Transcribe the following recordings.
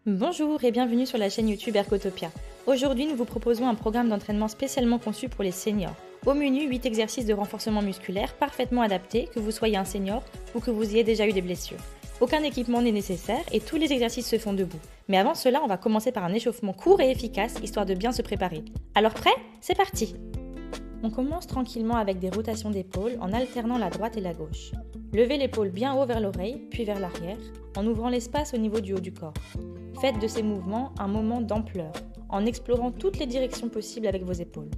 Bonjour et bienvenue sur la chaîne YouTube Ergotopia. Aujourd'hui, nous vous proposons un programme d'entraînement spécialement conçu pour les seniors. Au menu, 8 exercices de renforcement musculaire parfaitement adaptés, que vous soyez un senior ou que vous ayez déjà eu des blessures. Aucun équipement n'est nécessaire et tous les exercices se font debout. Mais avant cela, on va commencer par un échauffement court et efficace, histoire de bien se préparer. Alors prêt? C'est parti! On commence tranquillement avec des rotations d'épaules en alternant la droite et la gauche. Levez l'épaule bien haut vers l'oreille, puis vers l'arrière, en ouvrant l'espace au niveau du haut du corps. Faites de ces mouvements un moment d'ampleur, en explorant toutes les directions possibles avec vos épaules.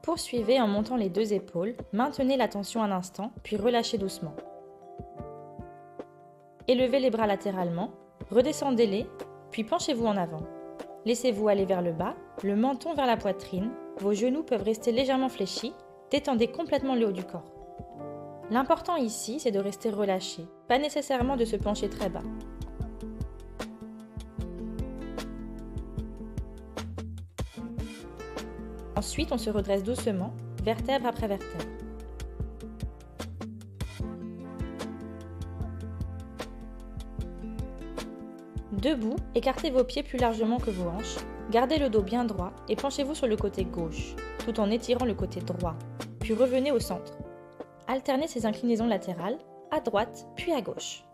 Poursuivez en montant les deux épaules, maintenez la tension un instant, puis relâchez doucement. Élevez les bras latéralement, redescendez-les, puis penchez-vous en avant. Laissez-vous aller vers le bas, le menton vers la poitrine, vos genoux peuvent rester légèrement fléchis, détendez complètement le haut du corps. L'important ici, c'est de rester relâché, pas nécessairement de se pencher très bas. Ensuite, on se redresse doucement, vertèbre après vertèbre. Debout, écartez vos pieds plus largement que vos hanches, gardez le dos bien droit et penchez-vous sur le côté gauche, tout en étirant le côté droit, puis revenez au centre. Alternez ces inclinaisons latérales, à droite puis à gauche.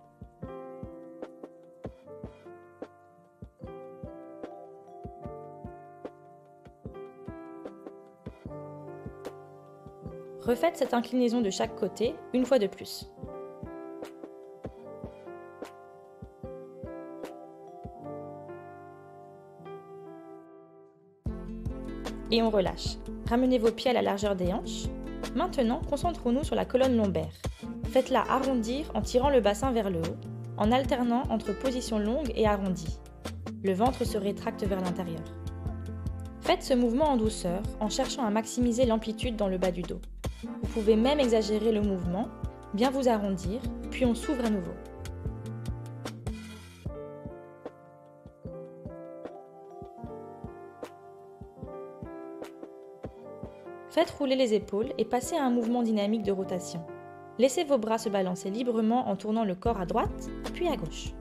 Refaites cette inclinaison de chaque côté une fois de plus. Et on relâche. Ramenez vos pieds à la largeur des hanches. Maintenant, concentrons-nous sur la colonne lombaire. Faites-la arrondir en tirant le bassin vers le haut, en alternant entre position longue et arrondie. Le ventre se rétracte vers l'intérieur. Faites ce mouvement en douceur, en cherchant à maximiser l'amplitude dans le bas du dos. Vous pouvez même exagérer le mouvement, bien vous arrondir, puis on s'ouvre à nouveau. Faites rouler les épaules et passez à un mouvement dynamique de rotation. Laissez vos bras se balancer librement en tournant le corps à droite, puis à gauche.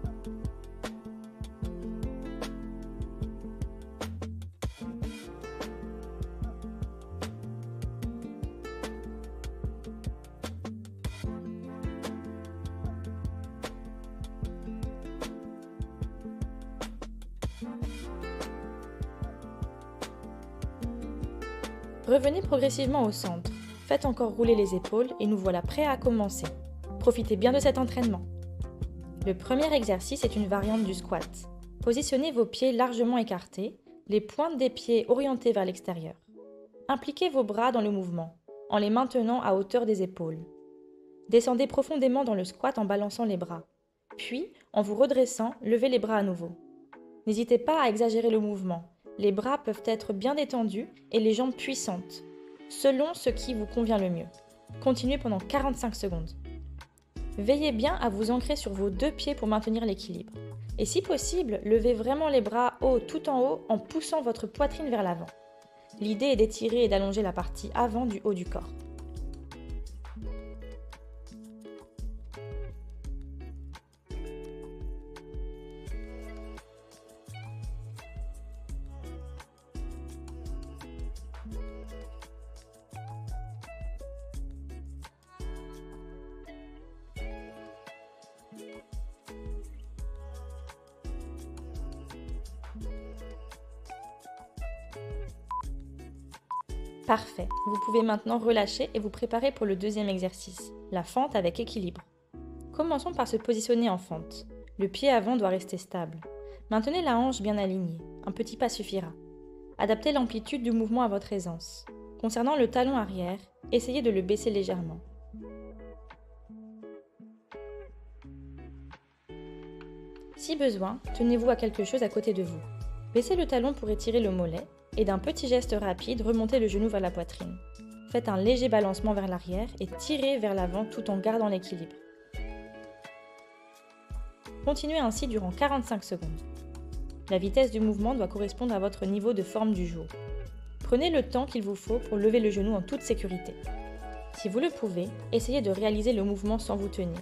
Revenez progressivement au centre. Faites encore rouler les épaules et nous voilà prêts à commencer. Profitez bien de cet entraînement. Le premier exercice est une variante du squat. Positionnez vos pieds largement écartés, les pointes des pieds orientées vers l'extérieur. Impliquez vos bras dans le mouvement, en les maintenant à hauteur des épaules. Descendez profondément dans le squat en balançant les bras. Puis, en vous redressant, levez les bras à nouveau. N'hésitez pas à exagérer le mouvement. Les bras peuvent être bien détendus et les jambes puissantes, selon ce qui vous convient le mieux. Continuez pendant 45 secondes. Veillez bien à vous ancrer sur vos deux pieds pour maintenir l'équilibre. Et si possible, levez vraiment les bras haut tout en haut en poussant votre poitrine vers l'avant. L'idée est d'étirer et d'allonger la partie avant du haut du corps. Parfait, vous pouvez maintenant relâcher et vous préparer pour le deuxième exercice, la fente avec équilibre. Commençons par se positionner en fente. Le pied avant doit rester stable. Maintenez la hanche bien alignée, un petit pas suffira. Adaptez l'amplitude du mouvement à votre aisance. Concernant le talon arrière, essayez de le baisser légèrement. Si besoin, tenez-vous à quelque chose à côté de vous. Baissez le talon pour étirer le mollet et d'un petit geste rapide, remontez le genou vers la poitrine. Faites un léger balancement vers l'arrière et tirez vers l'avant tout en gardant l'équilibre. Continuez ainsi durant 45 secondes. La vitesse du mouvement doit correspondre à votre niveau de forme du jour. Prenez le temps qu'il vous faut pour lever le genou en toute sécurité. Si vous le pouvez, essayez de réaliser le mouvement sans vous tenir.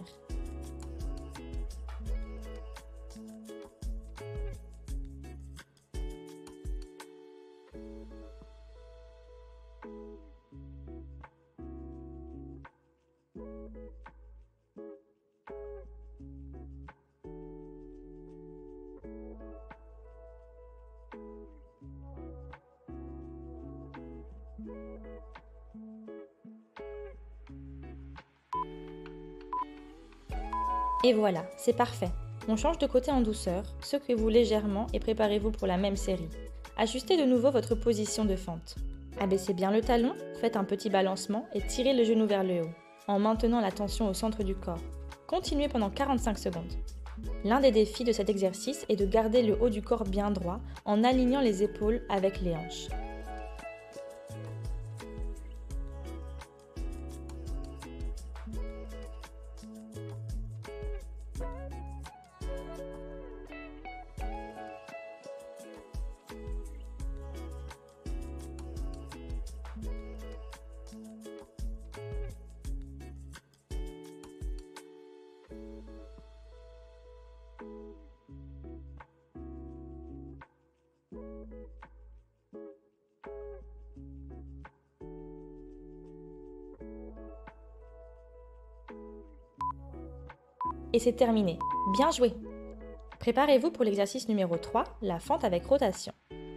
Et voilà, c'est parfait. On change de côté en douceur, secouez-vous légèrement et préparez-vous pour la même série. Ajustez de nouveau votre position de fente. Abaissez bien le talon, faites un petit balancement et tirez le genou vers le haut, en maintenant la tension au centre du corps. Continuez pendant 45 secondes. L'un des défis de cet exercice est de garder le haut du corps bien droit en alignant les épaules avec les hanches. Et c'est terminé. Bien joué! Préparez-vous pour l'exercice numéro 3, la fente avec rotation.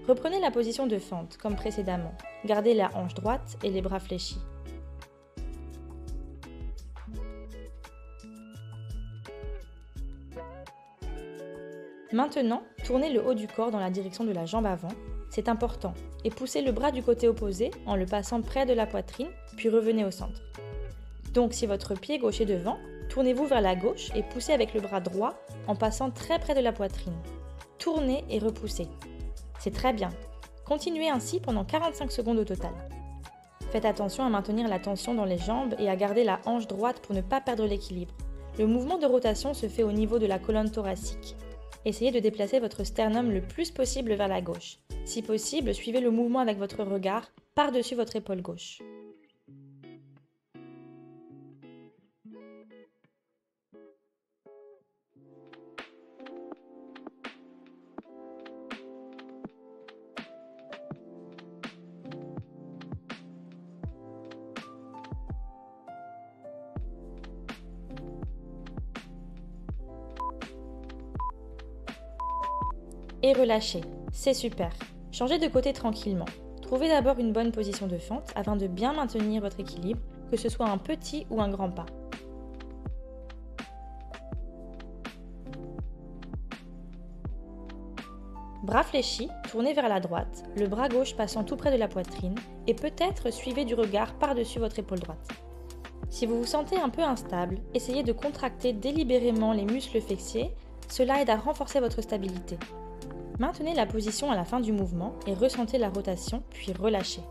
Reprenez la position de fente, comme précédemment. Gardez la hanche droite et les bras fléchis. Maintenant, tournez le haut du corps dans la direction de la jambe avant, c'est important, et poussez le bras du côté opposé en le passant près de la poitrine, puis revenez au centre. Donc si votre pied gauche est devant, tournez-vous vers la gauche et poussez avec le bras droit en passant très près de la poitrine. Tournez et repoussez. C'est très bien. Continuez ainsi pendant 45 secondes au total. Faites attention à maintenir la tension dans les jambes et à garder la hanche droite pour ne pas perdre l'équilibre. Le mouvement de rotation se fait au niveau de la colonne thoracique. Essayez de déplacer votre sternum le plus possible vers la gauche. Si possible, suivez le mouvement avec votre regard par-dessus votre épaule gauche. Et relâchez, c'est super. Changez de côté tranquillement. Trouvez d'abord une bonne position de fente afin de bien maintenir votre équilibre, que ce soit un petit ou un grand pas. Bras fléchis, tournez vers la droite, le bras gauche passant tout près de la poitrine et peut-être suivez du regard par-dessus votre épaule droite. Si vous vous sentez un peu instable, essayez de contracter délibérément les muscles fessiers, cela aide à renforcer votre stabilité. Maintenez la position à la fin du mouvement et ressentez la rotation, puis relâchez.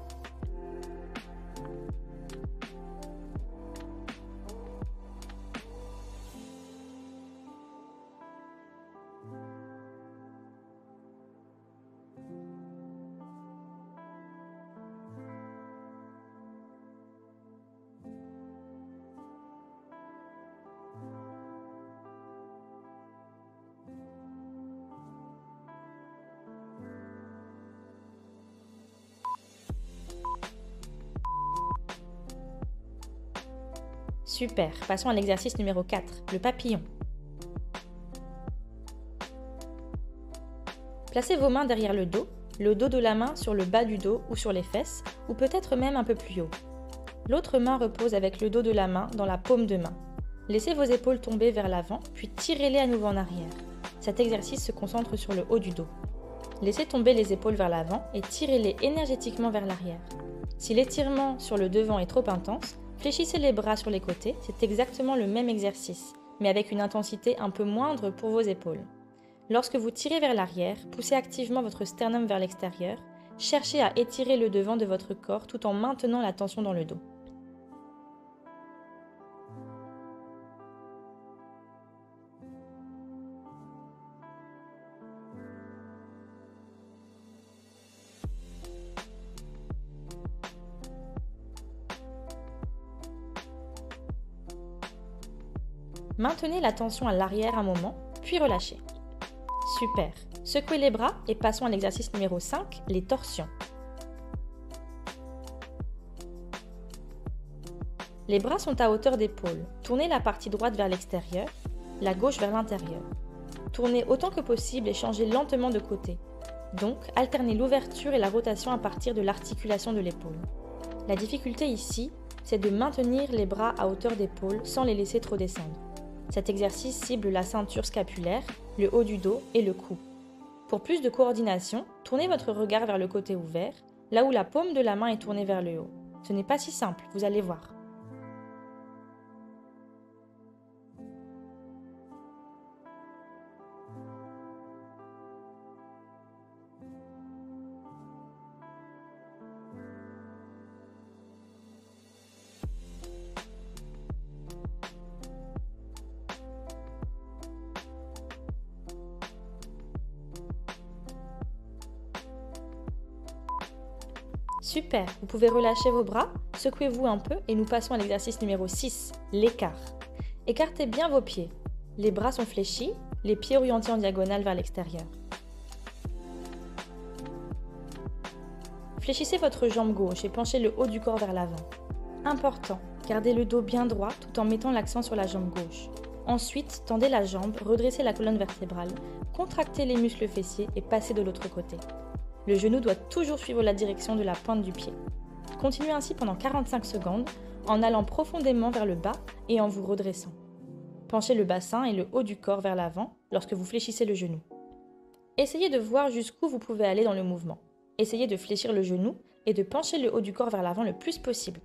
Super, passons à l'exercice numéro 4, le papillon. Placez vos mains derrière le dos de la main sur le bas du dos ou sur les fesses, ou peut-être même un peu plus haut. L'autre main repose avec le dos de la main dans la paume de main. Laissez vos épaules tomber vers l'avant, puis tirez-les à nouveau en arrière. Cet exercice se concentre sur le haut du dos. Laissez tomber les épaules vers l'avant et tirez-les énergétiquement vers l'arrière. Si l'étirement sur le devant est trop intense, fléchissez les bras sur les côtés, c'est exactement le même exercice, mais avec une intensité un peu moindre pour vos épaules. Lorsque vous tirez vers l'arrière, poussez activement votre sternum vers l'extérieur, cherchez à étirer le devant de votre corps tout en maintenant la tension dans le dos. Maintenez la tension à l'arrière un moment, puis relâchez. Super. Secouez les bras et passons à l'exercice numéro 5, les torsions. Les bras sont à hauteur d'épaule. Tournez la partie droite vers l'extérieur, la gauche vers l'intérieur. Tournez autant que possible et changez lentement de côté. Donc, alternez l'ouverture et la rotation à partir de l'articulation de l'épaule. La difficulté ici, c'est de maintenir les bras à hauteur d'épaule sans les laisser trop descendre. Cet exercice cible la ceinture scapulaire, le haut du dos et le cou. Pour plus de coordination, tournez votre regard vers le côté ouvert, là où la paume de la main est tournée vers le haut. Ce n'est pas si simple, vous allez voir. Super, vous pouvez relâcher vos bras, secouez-vous un peu et nous passons à l'exercice numéro 6, l'écart. Écartez bien vos pieds. Les bras sont fléchis, les pieds orientés en diagonale vers l'extérieur. Fléchissez votre jambe gauche et penchez le haut du corps vers l'avant. Important, gardez le dos bien droit tout en mettant l'accent sur la jambe gauche. Ensuite, tendez la jambe, redressez la colonne vertébrale, contractez les muscles fessiers et passez de l'autre côté. Le genou doit toujours suivre la direction de la pointe du pied. Continuez ainsi pendant 45 secondes en allant profondément vers le bas et en vous redressant. Penchez le bassin et le haut du corps vers l'avant lorsque vous fléchissez le genou. Essayez de voir jusqu'où vous pouvez aller dans le mouvement. Essayez de fléchir le genou et de pencher le haut du corps vers l'avant le plus possible.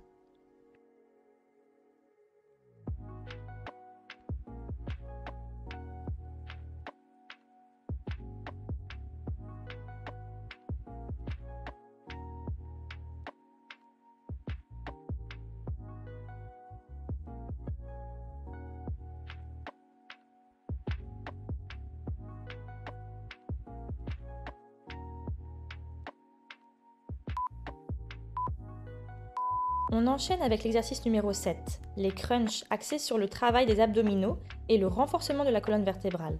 On enchaîne avec l'exercice numéro 7, les crunchs axés sur le travail des abdominaux et le renforcement de la colonne vertébrale.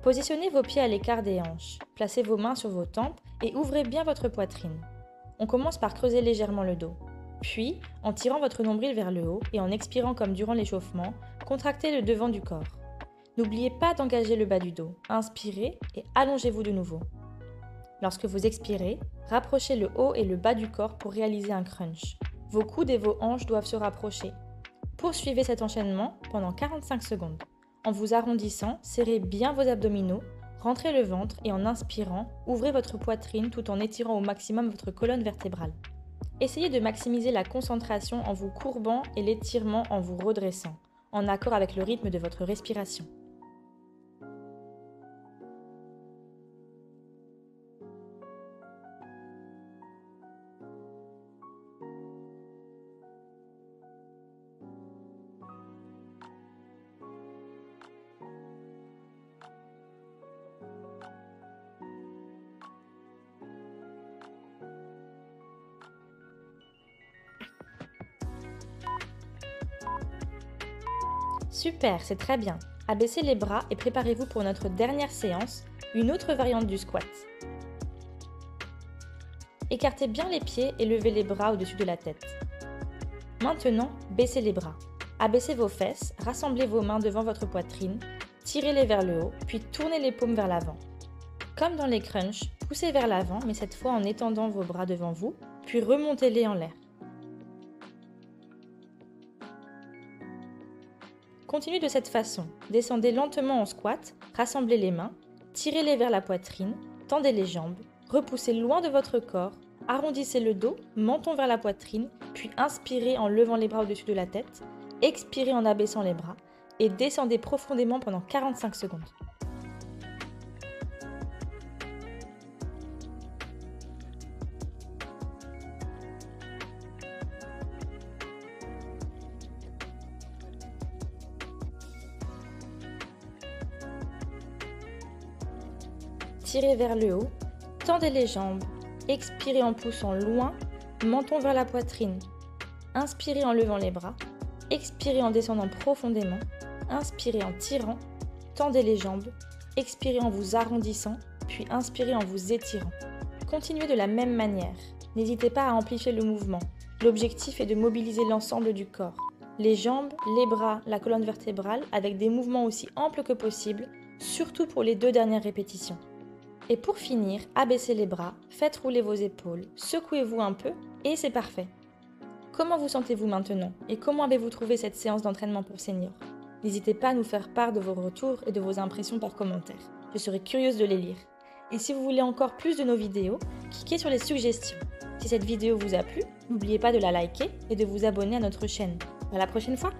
Positionnez vos pieds à l'écart des hanches, placez vos mains sur vos tempes et ouvrez bien votre poitrine. On commence par creuser légèrement le dos. Puis, en tirant votre nombril vers le haut et en expirant comme durant l'échauffement, contractez le devant du corps. N'oubliez pas d'engager le bas du dos. Inspirez et allongez-vous de nouveau. Lorsque vous expirez, rapprochez le haut et le bas du corps pour réaliser un crunch. Vos coudes et vos hanches doivent se rapprocher. Poursuivez cet enchaînement pendant 45 secondes. En vous arrondissant, serrez bien vos abdominaux, rentrez le ventre et en inspirant, ouvrez votre poitrine tout en étirant au maximum votre colonne vertébrale. Essayez de maximiser la concentration en vous courbant et l'étirement en vous redressant, en accord avec le rythme de votre respiration. Super, c'est très bien. Abaissez les bras et préparez-vous pour notre dernière séance, une autre variante du squat. Écartez bien les pieds et levez les bras au-dessus de la tête. Maintenant, baissez les bras. Abaissez vos fesses, rassemblez vos mains devant votre poitrine, tirez-les vers le haut, puis tournez les paumes vers l'avant. Comme dans les crunchs, poussez vers l'avant, mais cette fois en étendant vos bras devant vous, puis remontez-les en l'air. Continuez de cette façon. Descendez lentement en squat, rassemblez les mains, tirez-les vers la poitrine, tendez les jambes, repoussez loin de votre corps, arrondissez le dos, menton vers la poitrine, puis inspirez en levant les bras au-dessus de la tête, expirez en abaissant les bras et descendez profondément pendant 45 secondes. Tirez vers le haut, tendez les jambes, expirez en poussant loin, menton vers la poitrine. Inspirez en levant les bras, expirez en descendant profondément, inspirez en tirant, tendez les jambes, expirez en vous arrondissant, puis inspirez en vous étirant. Continuez de la même manière. N'hésitez pas à amplifier le mouvement. L'objectif est de mobiliser l'ensemble du corps. Les jambes, les bras, la colonne vertébrale avec des mouvements aussi amples que possible, surtout pour les 2 dernières répétitions. Et pour finir, abaissez les bras, faites rouler vos épaules, secouez-vous un peu et c'est parfait. Comment vous sentez-vous maintenant et comment avez-vous trouvé cette séance d'entraînement pour seniors? N'hésitez pas à nous faire part de vos retours et de vos impressions par commentaire. Je serai curieuse de les lire. Et si vous voulez encore plus de nos vidéos, cliquez sur les suggestions. Si cette vidéo vous a plu, n'oubliez pas de la liker et de vous abonner à notre chaîne. À la prochaine fois!